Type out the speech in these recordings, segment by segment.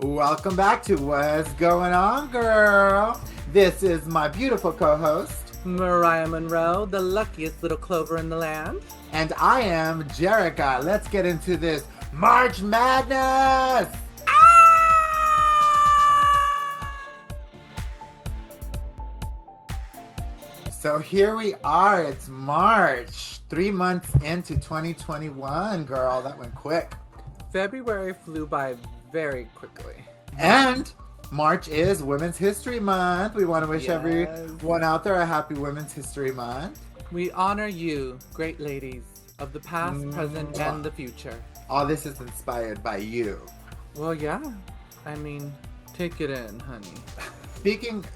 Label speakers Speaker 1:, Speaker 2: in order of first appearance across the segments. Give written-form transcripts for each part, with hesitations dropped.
Speaker 1: Welcome back to What's Going On, Girl. This is my beautiful co-host,
Speaker 2: Mariah Monroe, the luckiest little clover in the land.
Speaker 1: and I am Jerica. Let's get into this March Madness! So here we are, it's March, 3 months into 2021, girl. That went quick.
Speaker 2: February flew by very quickly.
Speaker 1: And March is Women's History Month. We want to wish
Speaker 2: Yes.
Speaker 1: everyone out there a happy Women's History Month.
Speaker 2: We honor you, great ladies of the past, present,
Speaker 1: Mwah.
Speaker 2: and the future.
Speaker 1: All this is inspired by you.
Speaker 2: Well, yeah. I mean, take it in, honey.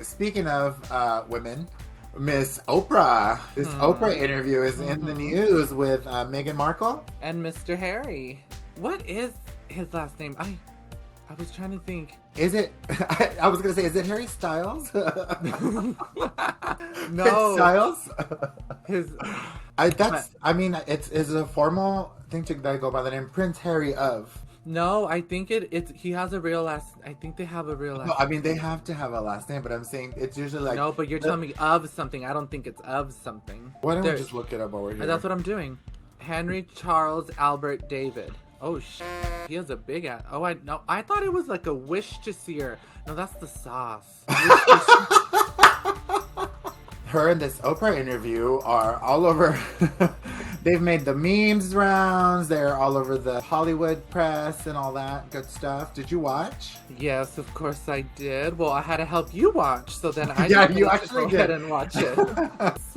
Speaker 1: Speaking of women, Miss Oprah. This Oprah interview is in the news with Meghan Markle.
Speaker 2: And Mr. Harry. What is his last name? I was trying to think.
Speaker 1: Is it? I was gonna say, is it Harry Styles?
Speaker 2: No.
Speaker 1: Styles.
Speaker 2: His.
Speaker 1: It's a formal thing to go by the name Prince Harry of.
Speaker 2: No, I think he has a real last. I think they have a real last.
Speaker 1: No, I mean they have to have a last name, but I'm saying it's usually like.
Speaker 2: No, but you're telling me of something. I don't think it's of something.
Speaker 1: Why don't we just look it up over here?
Speaker 2: That's what I'm doing. Henry Charles Albert David. Oh he has a big ass. Oh, I thought it was like a wish to seer. No, that's the sauce.
Speaker 1: Her and this Oprah interview are all over. They've made the memes rounds. They're all over the Hollywood press and all that good stuff. Did you watch?
Speaker 2: Yes, of course I did. Well, I had to help you watch, so then I
Speaker 1: Yeah,
Speaker 2: didn't
Speaker 1: you
Speaker 2: go
Speaker 1: actually
Speaker 2: ahead
Speaker 1: did.
Speaker 2: and watch it.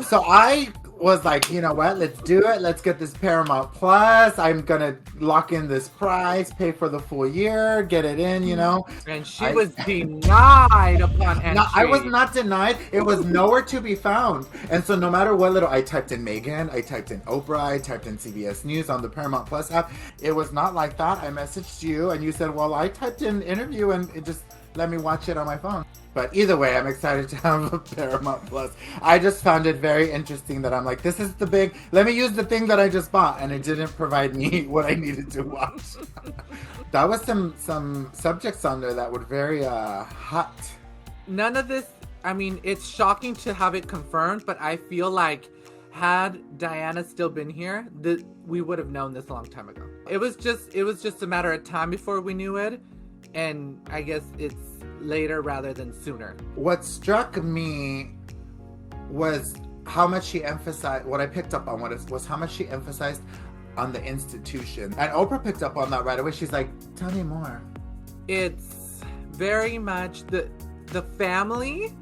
Speaker 1: So I was like, you know what? Let's do it. Let's get this Paramount Plus. I'm gonna lock in this price, pay for the full year, get it in. You know.
Speaker 2: And she was denied upon entry.
Speaker 1: No, I was not denied. It was nowhere to be found. And so no matter what I typed in Meghan, I typed in Oprah, I typed in CBS News on the Paramount Plus app. It was not like that. I messaged you and you said, well, I typed in interview and it just let me watch it on my phone. But either way, I'm excited to have a Paramount Plus. I just found it very interesting that I'm like, this is the big, let me use the thing that I just bought. And it didn't provide me what I needed to watch. That was some subjects on there that were very hot.
Speaker 2: None of this. I mean, it's shocking to have it confirmed, but I feel like had Diana still been here, we would have known this a long time ago. It was just a matter of time before we knew it, and I guess it's later rather than sooner.
Speaker 1: What struck me was how much she emphasized. What I picked up on was how much she emphasized on the institution, and Oprah picked up on that right away. She's like, "Tell me more."
Speaker 2: It's very much the family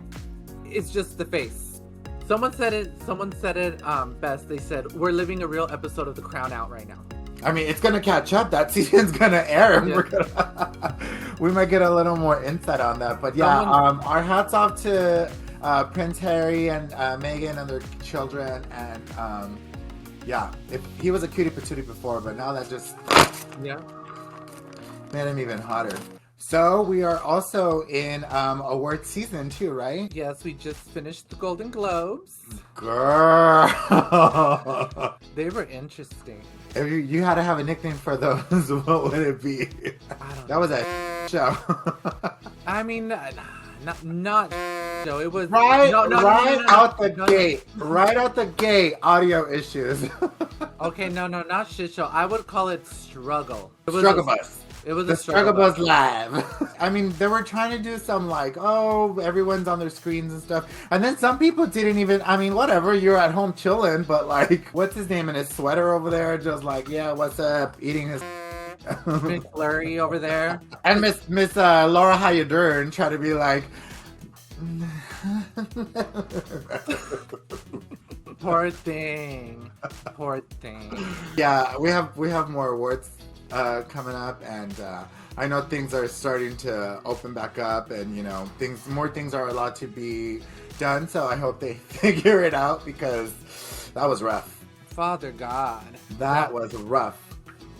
Speaker 2: is just the face. Someone said it best. They said, we're living a real episode of The Crown out right now.
Speaker 1: I mean, it's gonna catch up. That season's gonna air. And
Speaker 2: Yeah.
Speaker 1: we might get a little more insight on that. But yeah, our hats off to Prince Harry and Meghan and their children. And if he was a cutie patootie before, but now that just
Speaker 2: Yeah.
Speaker 1: made him even hotter. So we are also in award season too, right?
Speaker 2: Yes, we just finished the Golden Globes.
Speaker 1: Girl.
Speaker 2: They were interesting.
Speaker 1: If you had to have a nickname for those, what would it be?
Speaker 2: I don't
Speaker 1: That was a show.
Speaker 2: I mean, not so it was
Speaker 1: Right out the
Speaker 2: no.
Speaker 1: gate. Right out the gate, audio issues.
Speaker 2: Okay, no, not shit show. I would call it struggle. It was
Speaker 1: Struggle Bus.
Speaker 2: It was
Speaker 1: The
Speaker 2: a struggle
Speaker 1: Struggle Bus Live. I mean, they were trying to do some like, oh, everyone's on their screens and stuff. And then some people didn't even, I mean, whatever, you're at home chilling, but like, what's his name in his sweater over there? Just like, yeah, what's up? Eating his...
Speaker 2: Big flurry over there.
Speaker 1: And Miss Laura How You Doing try to be like...
Speaker 2: Poor thing.
Speaker 1: Yeah, we have more awards coming up, and I know things are starting to open back up, and you know more things are allowed to be done. So I hope they figure it out because that was rough.
Speaker 2: Father God.
Speaker 1: That was rough.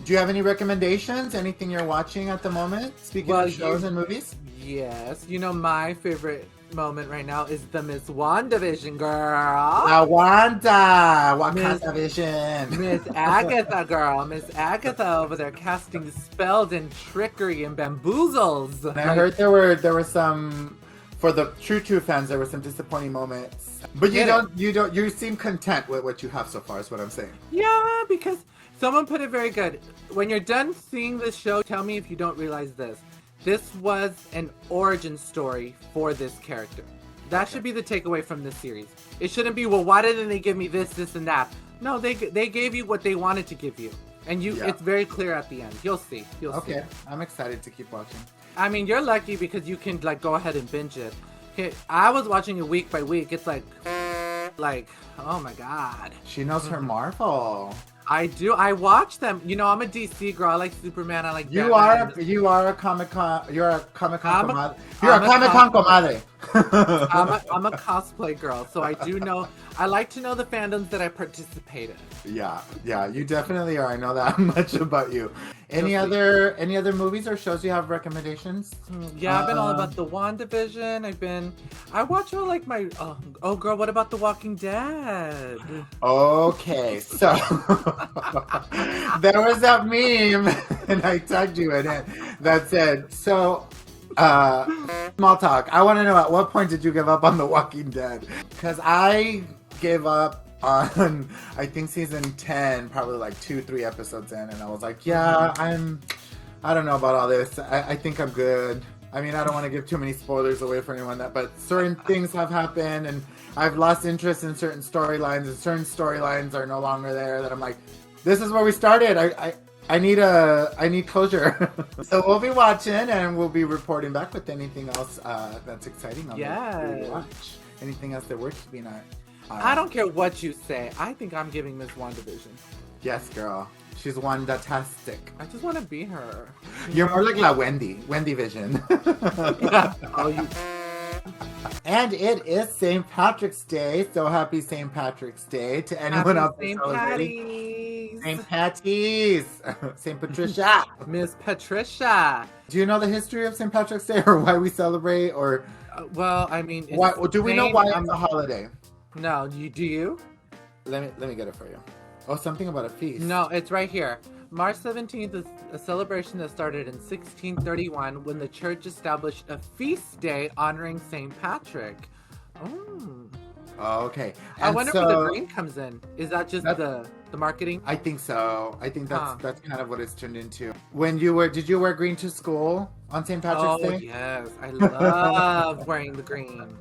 Speaker 1: Do you have any recommendations? Anything you're watching at the moment? Speaking of shows and movies.
Speaker 2: Yes. You know, my favorite moment right now is the Miss WandaVision girl.
Speaker 1: Wanda! WandaVison!
Speaker 2: Miss Agatha girl. Miss Agatha over there casting spells and trickery and bamboozles.
Speaker 1: And I heard there were some, for the true fans, there were some disappointing moments. But you seem content with what you have so far, is what I'm saying.
Speaker 2: Yeah, because someone put it very good. When you're done seeing this show, tell me if you don't realize this. This was an origin story for this character. That should be the takeaway from this series. It shouldn't be, well, why didn't they give me this, and that? No, they gave you what they wanted to give you. And it's very clear at the end. You'll see.
Speaker 1: Okay, I'm excited to keep watching.
Speaker 2: I mean, you're lucky because you can, like, go ahead and binge it. Okay, I was watching it week by week. It's like, oh my God.
Speaker 1: She knows her Marvel.
Speaker 2: I do. I watch them. You know, I'm a DC girl. I like Superman. I like
Speaker 1: you
Speaker 2: Batman.
Speaker 1: You are a Comic-Con. You're a Comic-Con. You're a Comic-Con-Comadre.
Speaker 2: I'm a cosplay girl, so I do know. I like to know the fandoms that I participate in.
Speaker 1: Yeah, you definitely are. I know that much about you. Any other movies or shows you have recommendations?
Speaker 2: Yeah, I've been all about the WandaVision. I watch all like my. Oh, girl, what about The Walking Dead? Okay,
Speaker 1: so there was that meme, and I tagged you in it that said, so. Small talk. I want to know, at what point did you give up on The Walking Dead? Because I gave up on, I think, season 10, probably like 2-3 episodes in, and I was like, I don't know about all this. I think I'm good. I mean, I don't want to give too many spoilers away for anyone, but certain things have happened, and I've lost interest in certain storylines, and certain storylines are no longer there, that I'm like, this is where we started. I need closure. So we'll be watching, and we'll be reporting back with anything else that's exciting on the watch. Anything else that we're keeping an eye on.
Speaker 2: I don't care what you say. I think I'm giving Miss WandaVision.
Speaker 1: Yes, girl. She's Wanda-tastic.
Speaker 2: I just want to be her.
Speaker 1: You're more like La Wendy Vision. And it is St. Patrick's Day, so happy St. Patrick's Day to anyone else celebrating. St. Patty's. St. Patricia.
Speaker 2: Miss Patricia.
Speaker 1: Do you know the history of St. Patrick's Day, or why we celebrate, or?
Speaker 2: Well, I mean,
Speaker 1: do we know why it's a holiday?
Speaker 2: No, do you?
Speaker 1: Let me get it for you. Oh, something about a feast.
Speaker 2: No, it's right here. March 17th is a celebration that started in 1631 when the church established a feast day honoring St. Patrick.
Speaker 1: Oh, okay.
Speaker 2: I wonder where the green comes in. Is that just the marketing?
Speaker 1: I think so. I think that's kind of what it's turned into. Did you wear green to school on St. Patrick's Day?
Speaker 2: Oh, yes. I love wearing the green.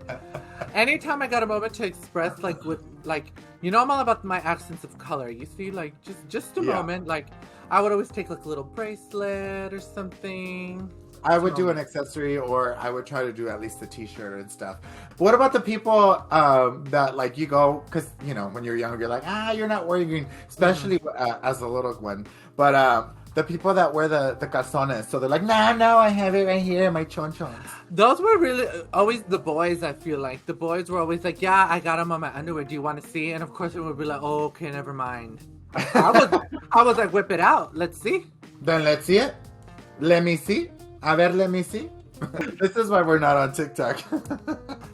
Speaker 2: Anytime I got a moment to express, I'm all about my accents of color. You see, like, just a moment, like, I would always take like a little bracelet or something.
Speaker 1: I would do an accessory, or I would try to do at least a t-shirt and stuff. But what about the people that, like, you go, because, when you're younger, you're like, you're not wearing green, especially as a little one. But the people that wear the calzones, so they're like, no, I have it right here, my chonchons.
Speaker 2: Those were really always the boys, I feel like. The boys were always like, yeah, I got them on my underwear. Do you want to see? And of course it would be like, oh, okay, never mind. I was like, whip it out. Let's see.
Speaker 1: Then let's see it. Let me see. A ver, let me see. This is why we're not on TikTok.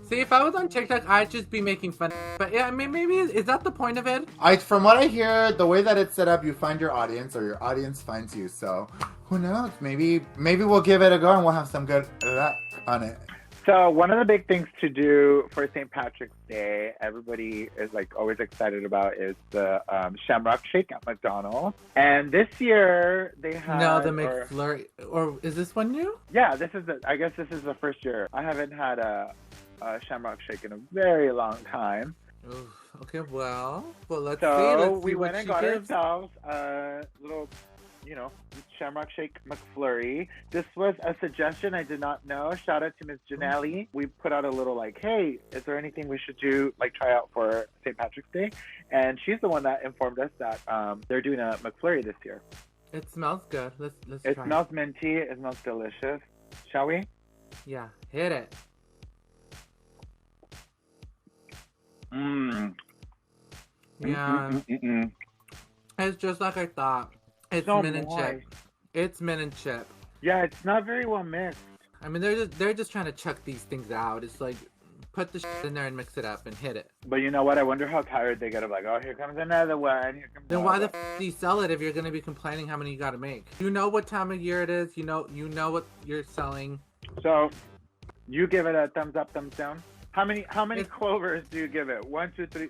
Speaker 2: See, if I was on TikTok, I'd just be making fun. But yeah, I mean, maybe, is that the point of it?
Speaker 1: From what I hear, the way that it's set up, you find your audience, or your audience finds you. So, who knows? Maybe we'll give it a go, and we'll have some good luck on it.
Speaker 3: So one of the big things to do for St. Patrick's Day, everybody is like always excited about, is the Shamrock Shake at McDonald's. And this year they had
Speaker 2: the McFlurry, or is this one new?
Speaker 3: Yeah, I guess this is the first year. I haven't had a Shamrock Shake in a very long time.
Speaker 2: Ooh, okay, well, let's see.
Speaker 3: So we went and got ourselves a little, Shamrock Shake McFlurry. This was a suggestion. I did not know. Shout out to Ms. Janelli. We put out a little like, hey, is there anything we should do, like try out for St. Patrick's Day? And she's the one that informed us that they're doing a McFlurry this year.
Speaker 2: It smells good. Let's try.
Speaker 3: It smells minty. It smells delicious. Shall we?
Speaker 2: Yeah, hit it. Yeah. It's just like I thought. It's mint and chip. It's mint and chip.
Speaker 3: Yeah, it's not very well mixed.
Speaker 2: I mean, they're just trying to chuck these things out. It's like, put the shit in there and mix it up and hit it.
Speaker 3: But you know what? I wonder how tired they get of like, oh, here comes another one. Here comes
Speaker 2: then why the do you sell it if you're going to be complaining how many you got to make? You know what time of year it is. You know what you're selling.
Speaker 3: So, you give it a thumbs up, thumbs down. How many clovers do you give it? 1, 2, 3,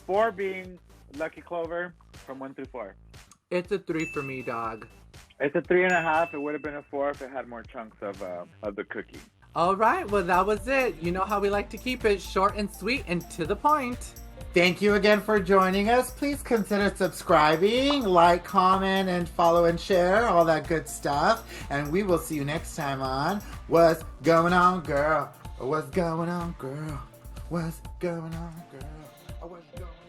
Speaker 3: 4 being lucky clover from 1 through 4.
Speaker 2: It's a 3 for me, dog.
Speaker 3: It's a 3.5. It would have been a 4 if it had more chunks of the cookie.
Speaker 2: All right, well, that was it. You know how we like to keep it short and sweet and to the point.
Speaker 1: Thank you again for joining us. Please consider subscribing, like, comment, and follow and share, all that good stuff. And we will see you next time on What's Going On, Girl? What's going on, girl? What's going on, girl? What's going on?